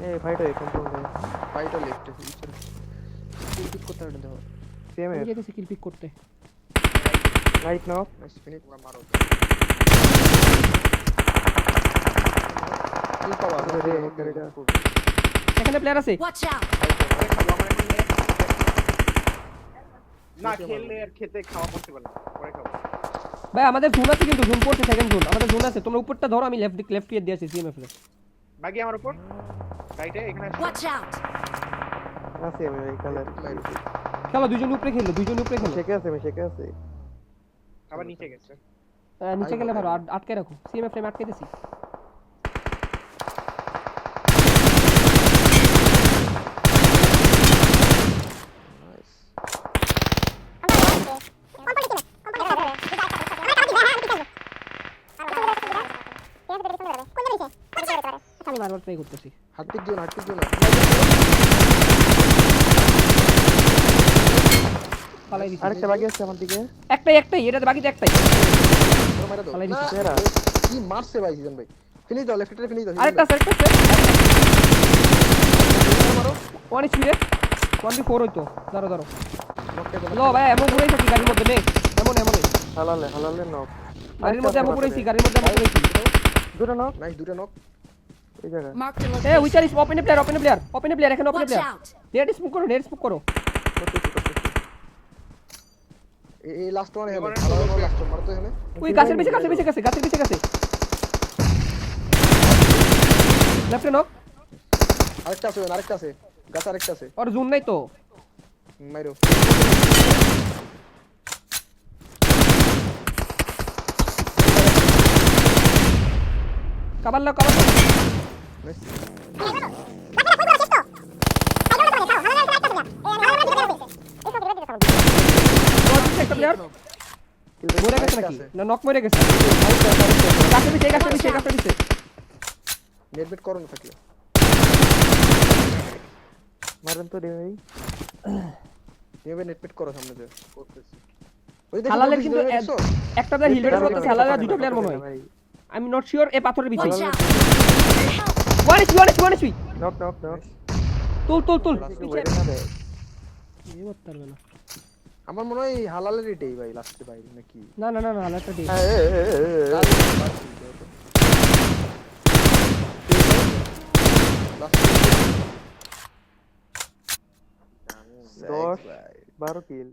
এই ফাইট হয় কম্পাউন্ডে ফাইটও লেফট কিল পিক করতে হবে দেখো সেম আমি এর যেতেছি কিল পিক করতে। রাইট নাও নাইস ফিনিশ তোমরা মারো কিল পাওয়া রে গাড়িটা এখানে প্লেয়ার আছে। Watch out! না খেললে আর খেতে খাওয়া পসিবল না পরে খাবো ভাই আমাদের জোন আছে কিন্তু জোন পড়ছে সেকেন্ড জোন আমাদের জোন আছে তোমরা উপরটা ধরো আমি লেফট দিয়ে দিয়েছি সিএমএফ এর। বাকি আমার উপর রাইটে এখানে আসো। Watch out! আছে আমি এই কালার খেলো দুইজন উপরে খেলো দুইজন উপরে খেলো। শেখে আছে আমি শেখে আছে আবার নিচে গেছে নিচে গেলে ধরো আটকে রাখো সিএমএফ ফ্রেম আটকে দিছি। আমি বারবার ট্রাই করতেছি। হাতপিক দিও না পালাই দিছি। আরেকটা বাকি আছে আমার দিকে একটাই এটাতে বাকিতে একটাই। তোমরা মারা দাও পালাই দিছি। না, তেরা। কি মারছে ভাই জিজান ভাই ফিনিশ দাও লেফটে ফিনিশ দাও আরেকটা আছে মারো ওয়ান এইচপি রে 1v4 হইতো ধরো নকটা লো ভাই এমন পুরাই থাকি গাড়ির মধ্যে নে এমন হালালে নক গাড়ির মধ্যে এমন পুরাইছি দুটো নক নাইস দুটো নক এই জায়গা Marked a এ উইচার location. ইস ওপেন প্লেয়ার এখানে open Watch player out! Net smoke করো করতেছি এই লাস্ট ওয়ান এখানে ভালো লাস্ট মারো তো এখানে ওই গাছের পিছে গেছে লেফটে নক আরেকটা আছে গাছ আরেকটা আছে আর জোন নাই তো মাইরো কাবার নাইস একটা প্লেয়ার মরে গেছে নাকি না নক মরে গেছে গাছের পিছে নেট বেট করো না থাকলে মারেন তো রে ভাই তুমি নেট বেট করো সামনে দিয়ে করতেছি হালালের কিন্তু একটা প্লেয়ার হিল বেটার করতেছে হালালের দুটো প্লেয়ার মনে হয় ভাই আই এম নট শিওর এই পাথরের পিছে Watch out! One HP knock তুল ওয়েট না রে এ করতে পারবে না আমার মনে হয় হালালের এটাই ভাই লাস্টে ভাই নাকি না হালালটা ঠিক দশ 12 কিল